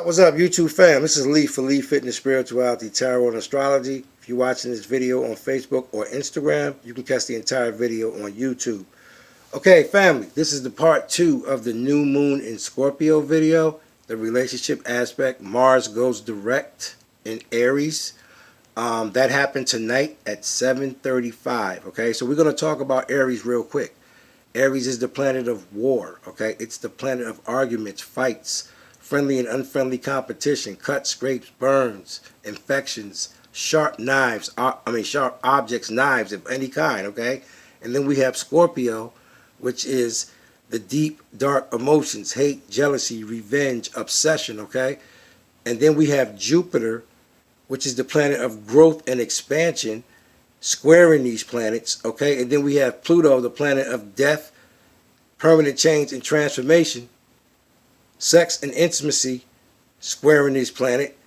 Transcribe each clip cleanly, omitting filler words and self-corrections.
What's up, YouTube fam? This is Lee for Lee Fitness, Spirituality, Tarot, and Astrology. If you're watching this video on Facebook or Instagram, you can catch the entire video on YouTube. Okay, family, this is the part 2 of the new moon in Scorpio video. The relationship aspect, Mars goes direct in Aries. That happened tonight at 7:35. Okay, so we're going to talk about Aries real quick. Aries is the planet of war. Okay, it's the planet of arguments, fights, friendly and unfriendly competition, cuts, scrapes, burns, infections, sharp knives, sharp objects, knives of any kind, okay? And then we have Scorpio, which is the deep, dark emotions, hate, jealousy, revenge, obsession, okay? And then we have Jupiter, which is the planet of growth and expansion, squaring these planets, okay? And then we have Pluto, the planet of death, permanent change and transformation, sex and intimacy, squaring this planet.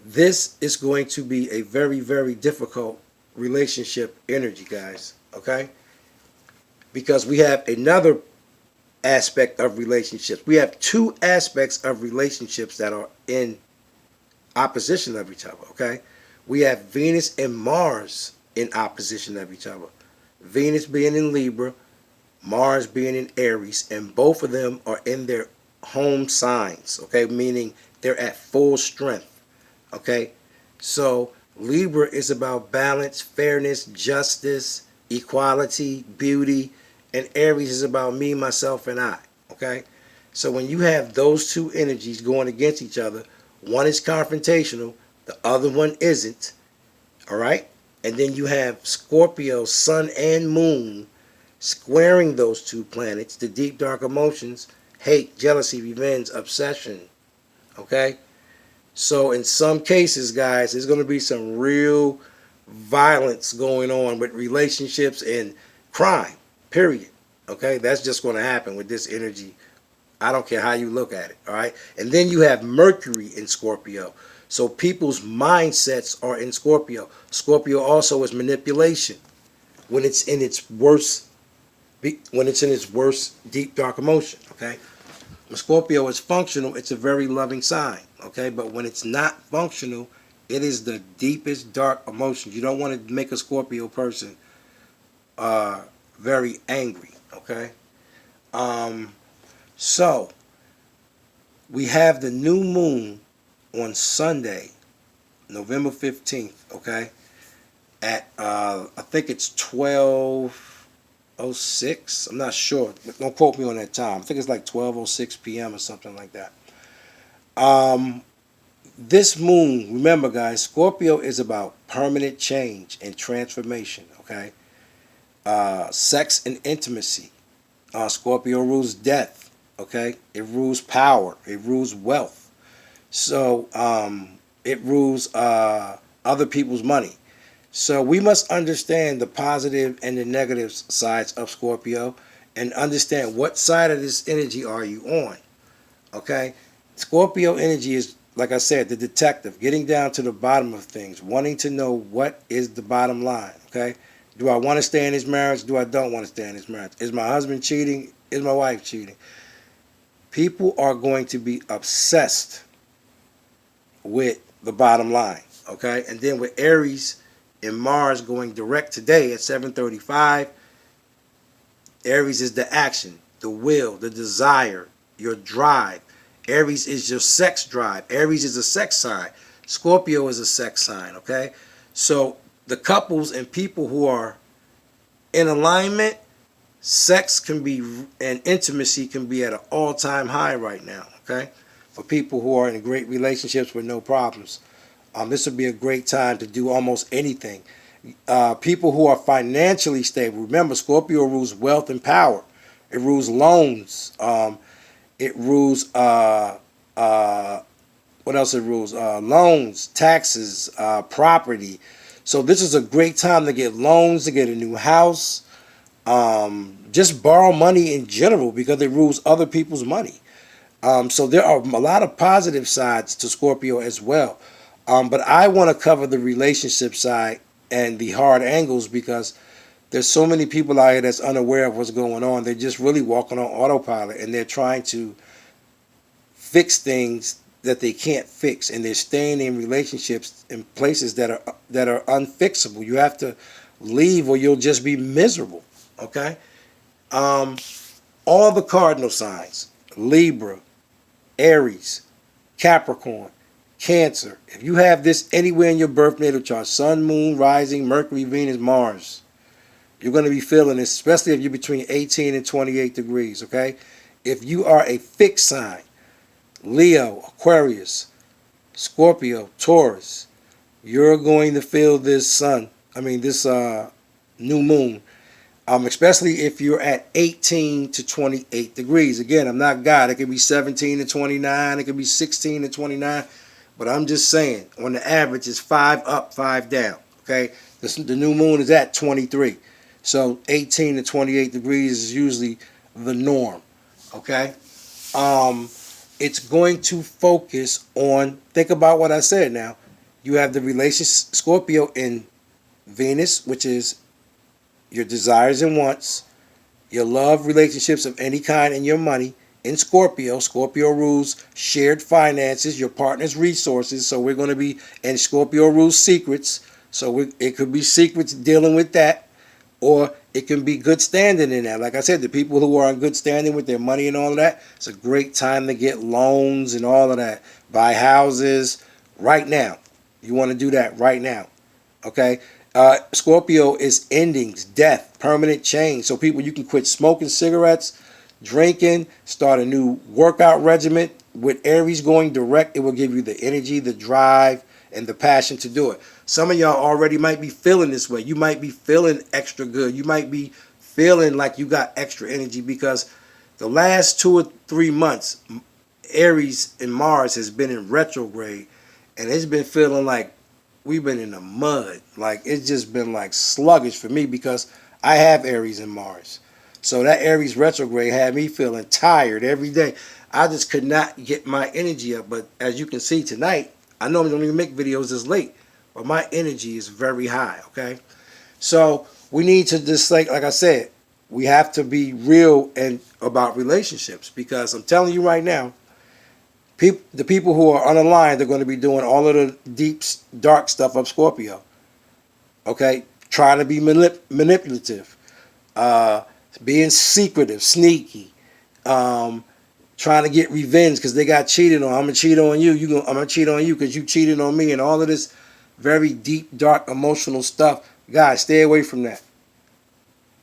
This is going to be a very, very difficult relationship energy, guys, okay? Because we have another aspect of relationships. We have two aspects of relationships that are in opposition of each other, okay? We have Venus and Mars in opposition of each other. Venus being in Libra, Mars being in Aries, and both of them are in their home signs, okay, meaning they're at full strength, okay? So Libra is about balance, fairness, justice, equality, beauty, and Aries is about me, myself, and I, okay? So when you have those two energies going against each other, one is confrontational, the other one isn't, all right? And then you have Scorpio, sun and moon, squaring those two planets, the deep, dark emotions, hate, jealousy, revenge, obsession, okay? So in some cases, guys, there's going to be some real violence going on with relationships and crime, period, okay? That's just going to happen with this energy. I don't care how you look at it, all right? And then you have Mercury in Scorpio. So people's mindsets are in Scorpio. Scorpio also is manipulation when it's in its worst deep, dark emotion, okay? When Scorpio is functional, it's a very loving sign, okay? But when it's not functional, it is the deepest, dark emotion. You don't want to make a Scorpio person very angry, okay? So, we have the new moon on Sunday, November 15th, okay? At, I think it's 12:06. I'm not sure. Don't quote me on that time. I think it's like 12:06 p.m. or something like that. This moon, remember guys, Scorpio is about permanent change and transformation, okay? Sex and intimacy. Scorpio rules death, okay? It rules power. It rules wealth. So it rules other people's money. So we must understand the positive and the negative sides of Scorpio and understand what side of this energy are you on, okay? Scorpio energy is, like I said, the detective, getting down to the bottom of things, wanting to know what is the bottom line, okay? Do I want to stay in this marriage? Do I don't want to stay in this marriage? Is my husband cheating? Is my wife cheating? People are going to be obsessed with the bottom line, okay? And then with Aries and Mars going direct today at 7:35, Aries is the action, the will, the desire, your drive. Aries is your sex drive. Aries is a sex sign. Scorpio is a sex sign, okay? So the couples and people who are in alignment, sex can be, and intimacy can be at an all-time high right now, okay? For people who are in great relationships with no problems. This would be a great time to do almost anything. People who are financially stable. Remember, Scorpio rules wealth and power. It rules loans. It rules, what else it rules? Loans, taxes, property. So this is a great time to get loans, to get a new house. Just borrow money in general because it rules other people's money. So there are a lot of positive sides to Scorpio as well. But I want to cover the relationship side and the hard angles because there's so many people out here that's unaware of what's going on. They're just really walking on autopilot and they're trying to fix things that they can't fix, and they're staying in relationships in places that are unfixable. You have to leave or you'll just be miserable. Okay? All the cardinal signs, Libra, Aries, Capricorn, Cancer. If you have this anywhere in your birth natal chart, Sun, Moon, Rising, Mercury, Venus, Mars, you're going to be feeling this, especially if you're between 18 and 28 degrees, okay? If you are a fixed sign, Leo, Aquarius, Scorpio, Taurus, you're going to feel this new moon, especially if you're at 18 to 28 degrees. Again, I'm not God. It could be 17 to 29. It could be 16 to 29. But I'm just saying, on the average, it's 5 up, 5 down. Okay? The new moon is at 23. So 18 to 28 degrees is usually the norm. Okay? It's going to focus on, think about what I said now. You have the relationship, Scorpio in Venus, which is your desires and wants, your love, relationships of any kind, and your money. In Scorpio, Scorpio rules shared finances, your partner's resources. So we're going to be, and Scorpio rules secrets. So it could be secrets dealing with that, or it can be good standing in that. Like I said, the people who are in good standing with their money and all of that, it's a great time to get loans and all of that. Buy houses right now. You want to do that right now. Okay? Scorpio is endings, death, permanent change. So people, you can quit smoking cigarettes, drinking, start a new workout regimen. With Aries going direct, it will give you the energy, the drive, and the passion to do it. Some of y'all already might be feeling this way. You might be feeling extra good. You might be feeling like you got extra energy because the last 2 or 3 months, Aries and Mars has been in retrograde, and it's been feeling like we've been in the mud. Like, it's just been like sluggish for me because I have Aries and Mars. So that Aries retrograde had me feeling tired every day. I just could not get my energy up. But as you can see tonight, I normally don't even make videos this late, but my energy is very high, okay? So we need to just, like I said, we have to be real and about relationships, because I'm telling you right now, the people who are unaligned are going to be doing all of the deep, dark stuff of Scorpio, okay? Trying to be manipulative, being secretive, sneaky, trying to get revenge because they got cheated on. I'm gonna cheat on you. I'm gonna cheat on you because you cheated on me, and all of this very deep, dark, emotional stuff. Guys, stay away from that.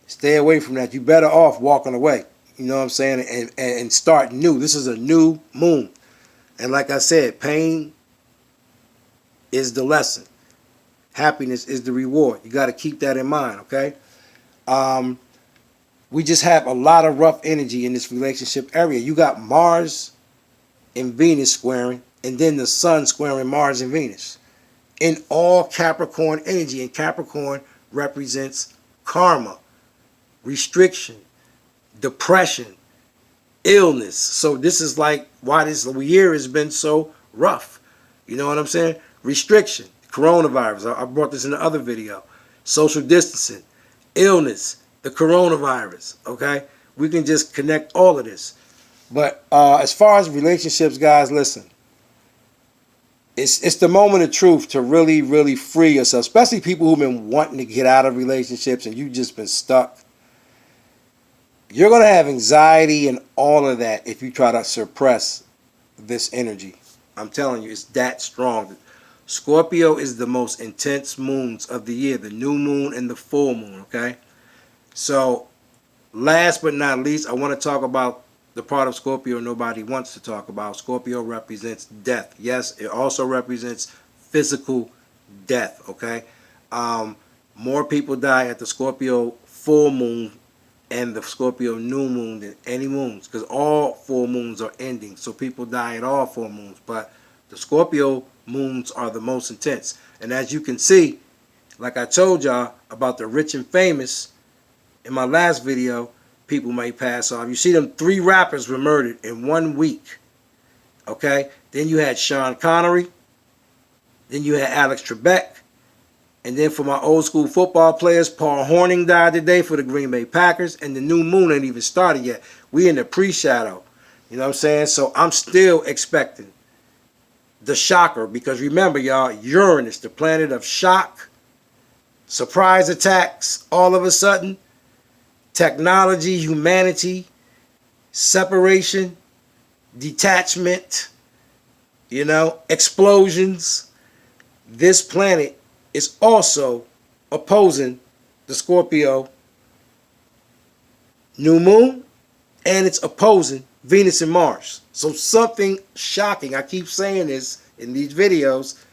Stay away from that. You better off walking away. You know what I'm saying? And start new. This is a new moon, and like I said, pain is the lesson. Happiness is the reward. You got to keep that in mind. Okay. We just have a lot of rough energy in this relationship area. You got Mars and Venus squaring, and then the Sun squaring Mars and Venus in all Capricorn energy. And Capricorn represents karma, restriction, depression, illness. So this is like why this year has been so rough. You know what I'm saying? Restriction, coronavirus. I brought this in the other video. Social distancing, illness, the coronavirus, okay? We can just connect all of this. But as far as relationships, guys, listen. It's the moment of truth to really, really free yourself, especially people who've been wanting to get out of relationships and you've just been stuck. You're going to have anxiety and all of that if you try to suppress this energy. I'm telling you, it's that strong. Scorpio is the most intense moons of the year, the new moon and the full moon, okay? So, last but not least, I want to talk about the part of Scorpio nobody wants to talk about. Scorpio represents death. Yes, it also represents physical death, okay? More people die at the Scorpio full moon and the Scorpio new moon than any moons, because all full moons are ending. So people die at all full moons. But the Scorpio moons are the most intense. And as you can see, like I told y'all about the rich and famous, in my last video, people may pass off. You see them 3 rappers were murdered in 1 week. Okay? Then you had Sean Connery. Then you had Alex Trebek. And then for my old school football players, Paul Hornung died today for the Green Bay Packers. And the new moon ain't even started yet. We in the pre-shadow. You know what I'm saying? So I'm still expecting the shocker, because remember, y'all, Uranus, the planet of shock, surprise attacks, all of a sudden, technology, humanity, separation, detachment, explosions. This planet is also opposing the Scorpio new moon, and it's opposing Venus and Mars. So something shocking, I keep saying this in these videos,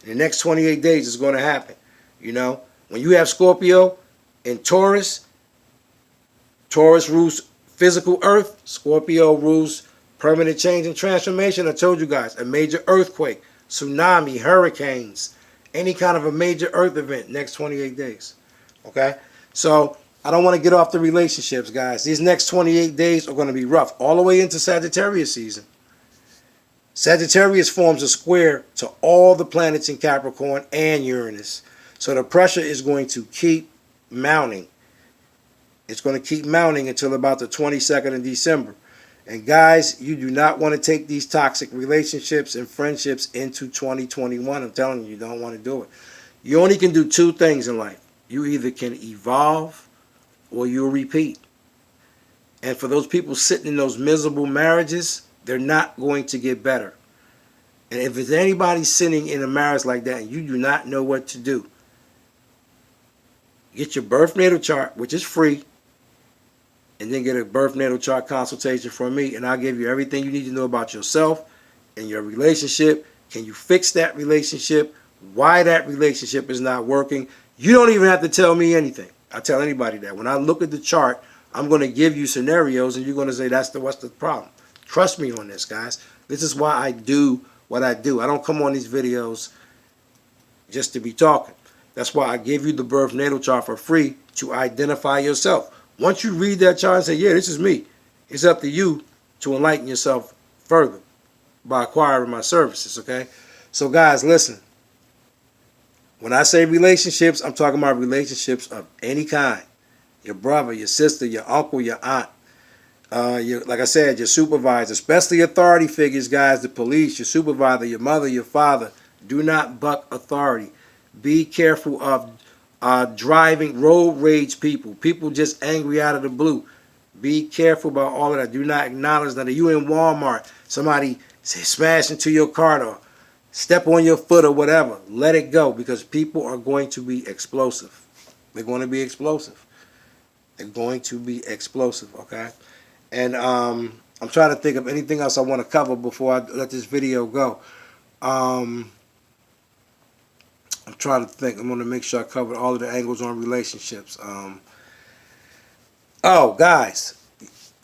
in the next 28 days is going to happen. When you have Scorpio and Taurus rules physical earth, Scorpio rules permanent change and transformation. I told you guys, a major earthquake, tsunami, hurricanes, any kind of a major earth event next 28 days. Okay? So I don't want to get off the relationships, guys. These next 28 days are going to be rough, all the way into Sagittarius season. Sagittarius forms a square to all the planets in Capricorn and Uranus. So the pressure is going to keep mounting. It's going to keep mounting until about the 22nd of December. And guys, you do not want to take these toxic relationships and friendships into 2021. I'm telling you, you don't want to do it. You only can do two things in life. You either can evolve or you'll repeat. And for those people sitting in those miserable marriages, they're not going to get better. And if there's anybody sitting in a marriage like that and you do not know what to do, get your birth natal chart, which is free, and then get a birth natal chart consultation from me, and I'll give you everything you need to know about yourself and your relationship. Can you fix that relationship? Why that relationship is not working? You don't even have to tell me anything. I tell anybody that. When I look at the chart, I'm going to give you scenarios, and you're going to say, what's the problem? Trust me on this, guys. This is why I do what I do. I don't come on these videos just to be talking. That's why I give you the birth natal chart for free to identify yourself. Once you read that chart and say, yeah, this is me, it's up to you to enlighten yourself further by acquiring my services, okay? So guys, listen. When I say relationships, I'm talking about relationships of any kind. Your brother, your sister, your uncle, your aunt. Like I said, your supervisor, especially authority figures, guys, the police, your supervisor, your mother, your father. Do not buck authority. Be careful of driving road rage people just angry out of the blue. Be careful about all of that. Do not acknowledge that. You in Walmart, somebody smash into your car or step on your foot or whatever. Let it go, because people are going to be explosive. They're going to be explosive. They're going to be explosive, okay? And I'm trying to think of anything else I want to cover before I let this video go. I'm trying to think. I'm going to make sure I cover all of the angles on relationships. Oh, guys,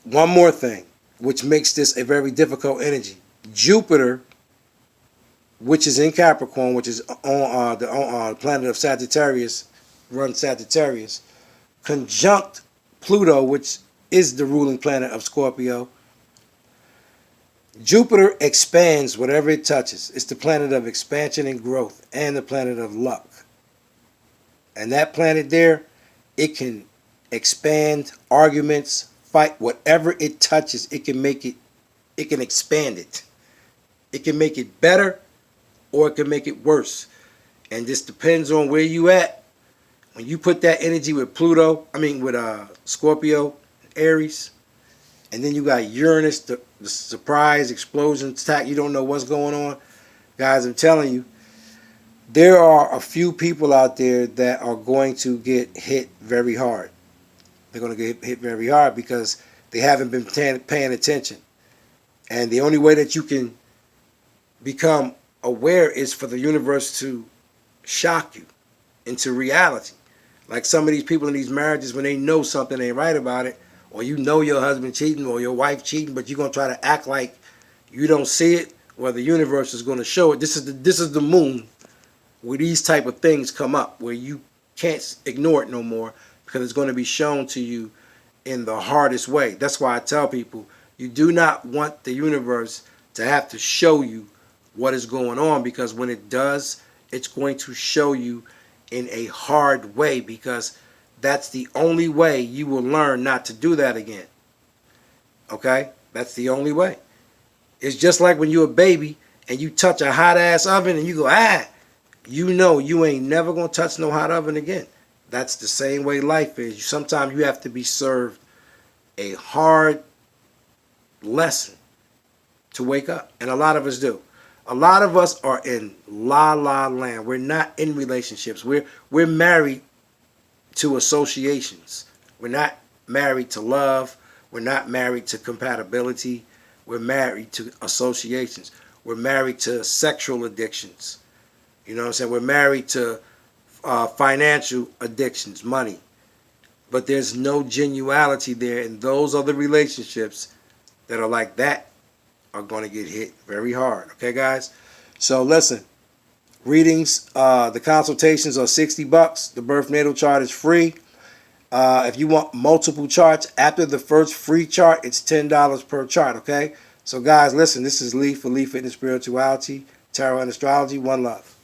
one more thing, which makes this a very difficult energy. Jupiter, which is in Capricorn, which is on the planet of Sagittarius, runs Sagittarius, conjunct Pluto, which is the ruling planet of Scorpio. Jupiter expands whatever it touches. It's the planet of expansion and growth, and the planet of luck. And that planet there, it can expand arguments, fight, whatever it touches, it can make it, it can expand it. It can make it better, or it can make it worse. And this depends on where you at. When you put that energy with with Scorpio, Aries, and then you got Uranus, the surprise, explosion, attack, you don't know what's going on. Guys, I'm telling you, there are a few people out there that are going to get hit very hard. They're going to get hit very hard because they haven't been paying attention. And the only way that you can become aware is for the universe to shock you into reality. Like some of these people in these marriages, when they know something ain't right about it, or you know your husband cheating or your wife cheating, but you're going to try to act like you don't see it, well, the universe is going to show it. This is the moon where these type of things come up, where you can't ignore it no more, because it's going to be shown to you in the hardest way. That's why I tell people, you do not want the universe to have to show you what is going on, because when it does, it's going to show you in a hard way, because that's the only way you will learn not to do that again. Okay? That's the only way. It's just like when you're a baby and you touch a hot ass oven and you go, ah, you know you ain't never gonna touch no hot oven again. That's the same way life is. Sometimes you have to be served a hard lesson to wake up. And a lot of us do. A lot of us are in la la land. We're not in relationships. We're married to associations. We're not married to love. We're not married to compatibility. We're married to associations. We're married to sexual addictions. You know what I'm saying? We're married to financial addictions, money. But there's no genuality there, and those are the relationships that are like that are going to get hit very hard. Okay, guys? So listen, readings, the consultations are $60. The birth natal chart is free. If you want multiple charts, after the first free chart, it's $10 per chart, okay? So guys, listen, this is Lee for Lee Fitness Spirituality, Tarot and Astrology. One love.